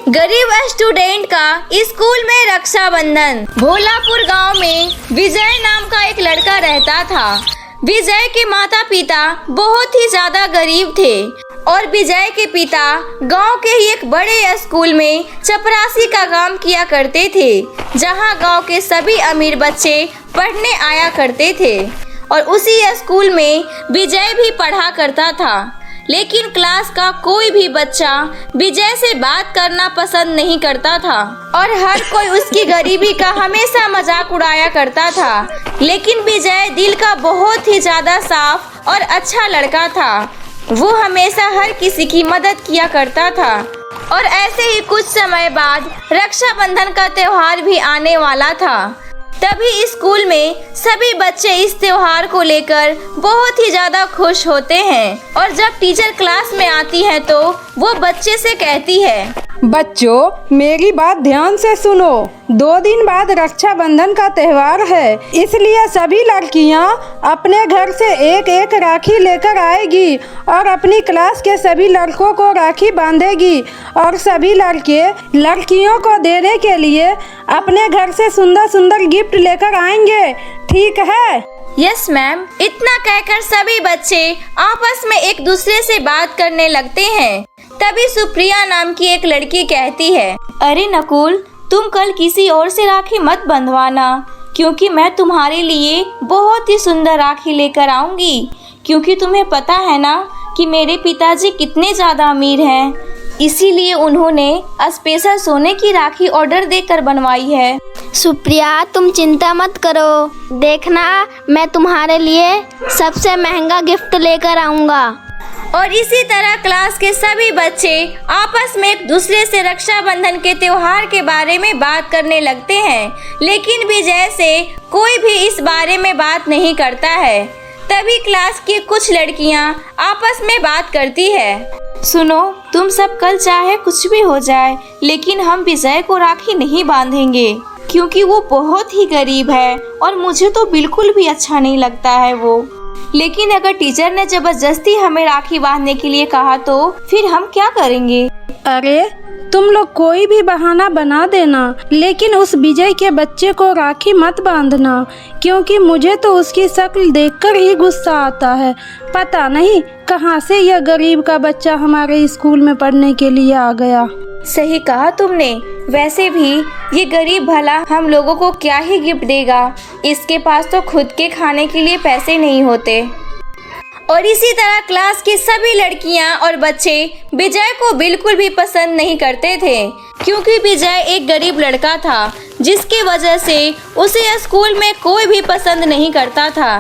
गरीब स्टूडेंट का स्कूल में रक्षाबंधन। भोलापुर गांव में विजय नाम का एक लड़का रहता था। विजय के माता पिता बहुत ही ज्यादा गरीब थे और विजय के पिता गांव के ही एक बड़े स्कूल में चपरासी का काम किया करते थे, जहां गांव के सभी अमीर बच्चे पढ़ने आया करते थे। और उसी स्कूल में विजय भी पढ़ा करता था, लेकिन क्लास का कोई भी बच्चा विजय से बात करना पसंद नहीं करता था और हर कोई उसकी गरीबी का हमेशा मजाक उड़ाया करता था। लेकिन विजय दिल का बहुत ही ज्यादा साफ और अच्छा लड़का था। वो हमेशा हर किसी की मदद किया करता था। और ऐसे ही कुछ समय बाद रक्षाबंधन का त्योहार भी आने वाला था। तभी स्कूल में सभी बच्चे इस त्योहार को लेकर बहुत ही ज्यादा खुश होते हैं। और जब टीचर क्लास में आती है तो वो बच्चे से कहती है, बच्चों मेरी बात ध्यान से सुनो। 2 दिन बाद रक्षाबंधन का त्योहार है, इसलिए सभी लड़कियां अपने घर से एक एक राखी लेकर आएगी और अपनी क्लास के सभी लड़कों को राखी बांधेगी। और सभी लड़के लड़कियों को देने के लिए अपने घर से सुंदर सुंदर गिफ्ट लेकर आएंगे, ठीक है? Yes ma'am. इतना कहकर सभी बच्चे आपस में एक दूसरे से बात करने लगते हैं। तभी सुप्रिया नाम की एक लड़की कहती है, अरे नकुल, तुम कल किसी और से राखी मत बंधवाना, क्योंकि मैं तुम्हारे लिए बहुत ही सुंदर राखी लेकर आऊंगी। क्योंकि तुम्हें पता है ना कि मेरे पिताजी कितने ज्यादा अमीर हैं, इसीलिए उन्होंने स्पेशल सोने की राखी ऑर्डर देकर बनवाई है। सुप्रिया, तुम चिंता मत करो, देखना मैं तुम्हारे लिए सबसे महंगा गिफ्ट लेकर आऊंगा। और इसी तरह क्लास के सभी बच्चे आपस में एक दूसरे से रक्षाबंधन के त्योहार के बारे में बात करने लगते हैं, लेकिन विजय से कोई भी इस बारे में बात नहीं करता है। तभी क्लास की कुछ लड़कियां आपस में बात करती है, सुनो, तुम सब कल चाहे कुछ भी हो जाए, लेकिन हम विजय को राखी नहीं बांधेंगे, क्योंकि वो बहुत ही गरीब है और मुझे तो बिल्कुल भी अच्छा नहीं लगता है वो। लेकिन अगर टीचर ने जबरदस्ती हमें राखी बांधने के लिए कहा तो फिर हम क्या करेंगे? अरे तुम लोग कोई भी बहाना बना देना, लेकिन उस विजय के बच्चे को राखी मत बांधना, क्योंकि मुझे तो उसकी शक्ल देखकर ही गुस्सा आता है। पता नहीं कहां से यह गरीब का बच्चा हमारे स्कूल में पढ़ने के लिए आ गया। सही कहा तुमने। वैसे भी ये गरीब भला हम लोगों को क्या ही गिफ्ट देगा, इसके पास तो खुद के खाने के लिए पैसे नहीं होते। और इसी तरह क्लास की सभी लड़कियां और बच्चे विजय को बिल्कुल भी पसंद नहीं करते थे, क्योंकि विजय एक गरीब लड़का था, जिसकी वजह से उसे स्कूल में कोई भी पसंद नहीं करता था।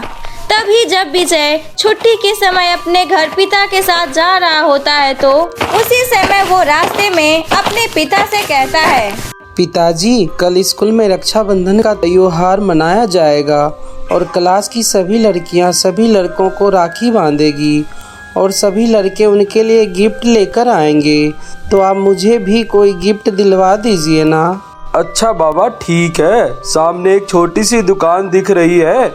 तभी जब विजय छुट्टी के समय अपने घर पिता के साथ जा रहा होता है तो उसी समय वो रास्ते में अपने पिता से कहता है, पिताजी, कल स्कूल में रक्षाबंधन का त्योहार मनाया जाएगा और क्लास की सभी लड़कियां सभी लड़कों को राखी बांधेगी और सभी लड़के उनके लिए गिफ्ट लेकर आएंगे, तो आप मुझे भी कोई गिफ्ट दिलवा दीजिए ना। अच्छा बाबा, ठीक है, सामने एक छोटी सी दुकान दिख रही है,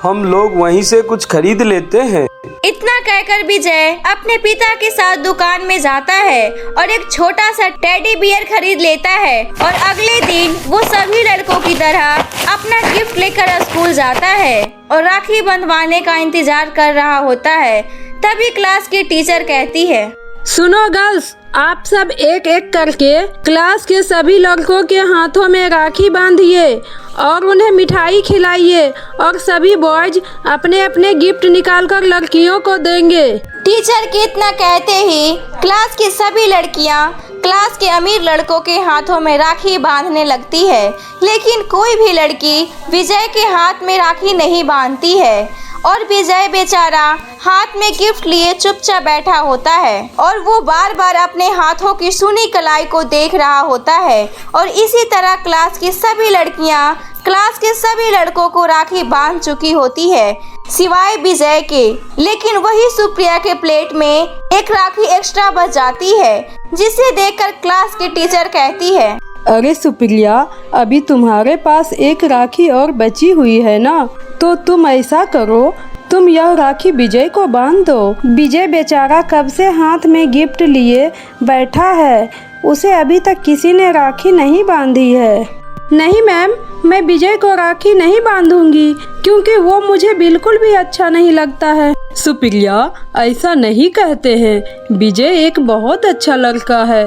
हम लोग वहीं से कुछ खरीद लेते हैं। इतना कहकर विजय अपने पिता के साथ दुकान में जाता है और एक छोटा सा टेडी बियर खरीद लेता है। और अगले दिन वो सभी लड़कों की तरह अपना गिफ्ट लेकर स्कूल जाता है और राखी बंधवाने का इंतजार कर रहा होता है। तभी क्लास की टीचर कहती है, सुनो गर्ल्स, आप सब एक एक करके क्लास के सभी लड़कों के हाथों में राखी बांधिए और उन्हें मिठाई खिलाइए और सभी बॉयज अपने अपने गिफ्ट निकालकर लड़कियों को देंगे। टीचर के इतना कहते ही क्लास की सभी लड़कियां क्लास के अमीर लड़कों के हाथों में राखी बांधने लगती है, लेकिन कोई भी लड़की विजय के हाथ में राखी नहीं बांधती है। और विजय बेचारा हाथ में गिफ्ट लिए चुपचाप बैठा होता है और वो बार बार अपने हाथों की सुनी कलाई को देख रहा होता है। और इसी तरह क्लास की सभी लड़कियां क्लास के सभी लड़कों को राखी बांध चुकी होती है, सिवाय विजय के। लेकिन वही सुप्रिया के प्लेट में एक राखी एक्स्ट्रा बच जाती है, जिसे देखकर क्लास की टीचर कहती है, अरे सुप्रिया, अभी तुम्हारे पास एक राखी और बची हुई है ना, तो तुम ऐसा करो, तुम यह राखी विजय को बांध दो। विजय बेचारा कब से हाथ में गिफ्ट लिए बैठा है, उसे अभी तक किसी ने राखी नहीं बांधी है। नहीं मैम, मैं विजय को राखी नहीं बांधूंगी क्योंकि वो मुझे बिल्कुल भी अच्छा नहीं लगता है। सुप्रिया, ऐसा नहीं कहते हैं। विजय एक बहुत अच्छा लड़का है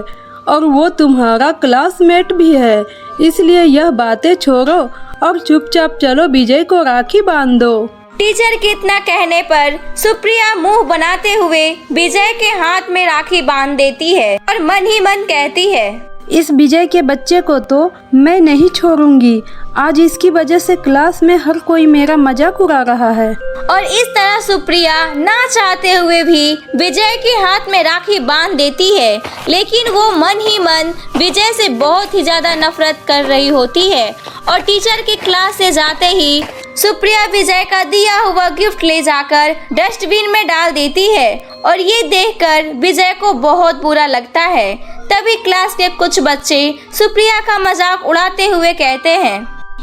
और वो तुम्हारा क्लासमेट भी है, इसलिए यह बातें छोड़ो और चुपचाप चलो विजय को राखी बांध दो। टीचर के इतना कहने पर सुप्रिया मुंह बनाते हुए विजय के हाथ में राखी बांध देती है और मन ही मन कहती है, इस विजय के बच्चे को तो मैं नहीं छोड़ूंगी। आज इसकी वजह से क्लास में हर कोई मेरा मजाक उड़ा रहा है। और इस तरह सुप्रिया ना चाहते हुए भी विजय के हाथ में राखी बांध देती है, लेकिन वो मन ही मन विजय से बहुत ही ज्यादा नफरत कर रही होती है। और टीचर की क्लास से जाते ही सुप्रिया विजय का दिया हुआ गिफ्ट ले जाकर डस्टबिन में डाल देती है और ये देखकर विजय को बहुत बुरा लगता है। तभी क्लास के कुछ बच्चे सुप्रिया का मजाक उड़ाते हुए कहते हैं,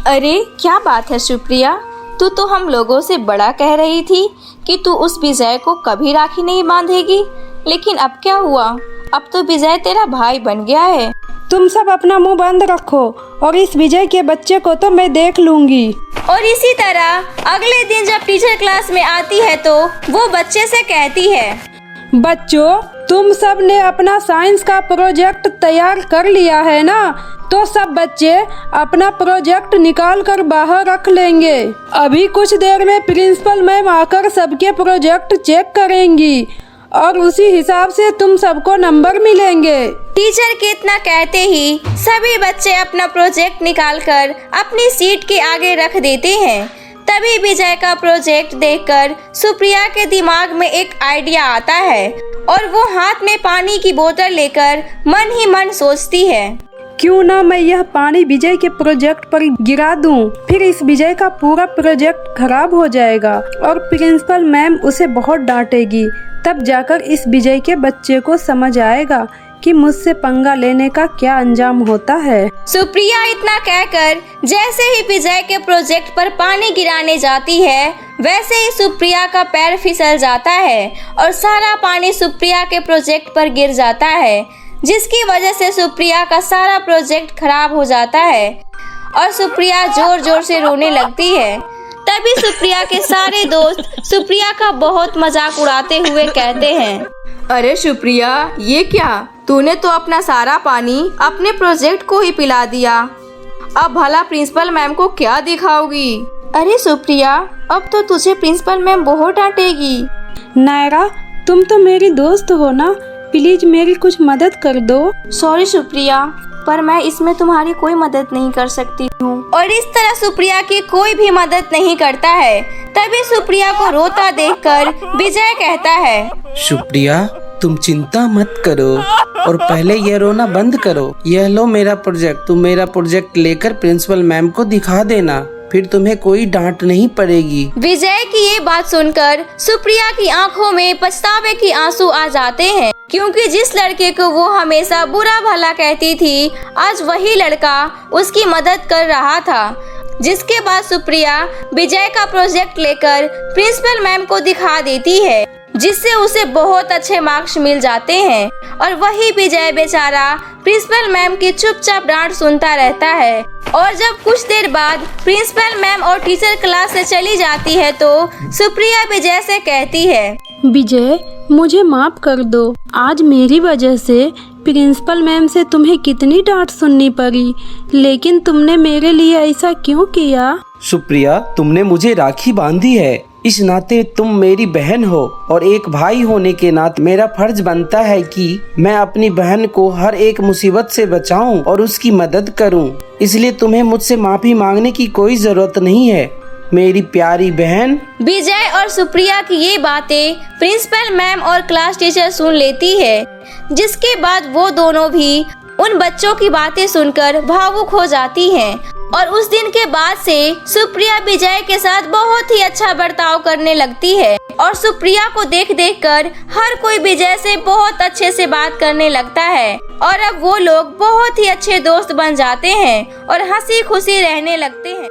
अरे क्या बात है सुप्रिया, तू तो हम लोगों से बड़ा कह रही थी कि तू उस विजय को कभी राखी नहीं बांधेगी, लेकिन अब क्या हुआ? अब तो विजय तेरा भाई बन गया है। तुम सब अपना मुंह बंद रखो और इस विजय के बच्चे को तो मैं देख लूंगी। और इसी तरह अगले दिन जब टीचर क्लास में आती है तो वो बच्चे से कहती है, बच्चों, तुम सब ने अपना साइंस का प्रोजेक्ट तैयार कर लिया है ना? तो सब बच्चे अपना प्रोजेक्ट निकाल कर बाहर रख लेंगे। अभी कुछ देर में प्रिंसिपल मैम आकर सबके प्रोजेक्ट चेक करेंगी और उसी हिसाब से तुम सबको नंबर मिलेंगे। टीचर के इतना कहते ही सभी बच्चे अपना प्रोजेक्ट निकालकर अपनी सीट के आगे रख देते हैं। तभी विजय का प्रोजेक्ट देखकर सुप्रिया के दिमाग में एक आइडिया आता है और वो हाथ में पानी की बोतल लेकर मन ही मन सोचती है, क्यों ना मैं यह पानी विजय के प्रोजेक्ट पर गिरा दूं, फिर इस विजय का पूरा प्रोजेक्ट खराब हो जाएगा और प्रिंसिपल मैम उसे बहुत डांटेगी। तब जाकर इस विजय के बच्चे को समझ आएगा कि मुझसे पंगा लेने का क्या अंजाम होता है। सुप्रिया इतना कहकर जैसे ही विजय के प्रोजेक्ट पर पानी गिराने जाती है, वैसे ही सुप्रिया का पैर फिसल जाता है और सारा पानी सुप्रिया के प्रोजेक्ट पर गिर जाता है, जिसकी वजह से सुप्रिया का सारा प्रोजेक्ट खराब हो जाता है और सुप्रिया जोर जोर से रोने लगती है। तभी सुप्रिया के सारे दोस्त सुप्रिया का बहुत मजाक उड़ाते हुए कहते हैं, अरे सुप्रिया, ये क्या? तूने तो अपना सारा पानी अपने प्रोजेक्ट को ही पिला दिया। अब भला प्रिंसिपल मैम को क्या दिखाओगी? अरे सुप्रिया, अब तो तुझे प्रिंसिपल मैम बहुत डांटेगी। नायरा, तुम तो मेरी दोस्त हो ना, प्लीज मेरी कुछ मदद कर दो। सॉरी सुप्रिया, पर मैं इसमें तुम्हारी कोई मदद नहीं कर सकती हूँ। और इस तरह सुप्रिया की कोई भी मदद नहीं करता है। तभी सुप्रिया को रोता देखकर विजय कहता है, सुप्रिया, तुम चिंता मत करो और पहले यह रोना बंद करो। यह लो मेरा प्रोजेक्ट, तुम मेरा प्रोजेक्ट लेकर प्रिंसिपल मैम को दिखा देना, फिर तुम्हें कोई डांट नहीं पड़ेगी। विजय की ये बात सुनकर सुप्रिया की आंखों में पछतावे के आंसू आ जाते हैं, क्योंकि जिस लड़के को वो हमेशा बुरा भला कहती थी, आज वही लड़का उसकी मदद कर रहा था। जिसके बाद सुप्रिया विजय का प्रोजेक्ट लेकर प्रिंसिपल मैम को दिखा देती है, जिससे उसे बहुत अच्छे मार्क्स मिल जाते हैं। और वही विजय बेचारा प्रिंसिपल मैम की चुपचाप डांट सुनता रहता है। और जब कुछ देर बाद प्रिंसिपल मैम और टीचर क्लास से चली जाती है तो सुप्रिया विजय से कहती है, विजय, मुझे माफ कर दो। आज मेरी वजह से प्रिंसिपल मैम से तुम्हें कितनी डांट सुननी पड़ी, लेकिन तुमने मेरे लिए ऐसा क्यों किया? सुप्रिया, तुमने मुझे राखी बांधी है, इस नाते तुम मेरी बहन हो और एक भाई होने के नाते मेरा फर्ज बनता है कि मैं अपनी बहन को हर एक मुसीबत से बचाऊं और उसकी मदद करूं। इसलिए तुम्हें मुझसे माफी मांगने की कोई जरूरत नहीं है, मेरी प्यारी बहन। विजय और सुप्रिया की ये बातें प्रिंसिपल मैम और क्लास टीचर सुन लेती है, जिसके बाद वो दोनों भी उन बच्चों की बातें सुनकर भावुक हो जाती हैं। और उस दिन के बाद से सुप्रिया विजय के साथ बहुत ही अच्छा बर्ताव करने लगती है और सुप्रिया को देख देख कर हर कोई विजय से बहुत अच्छे से बात करने लगता है। और अब वो लोग बहुत ही अच्छे दोस्त बन जाते हैं और हंसी खुशी रहने लगते हैं।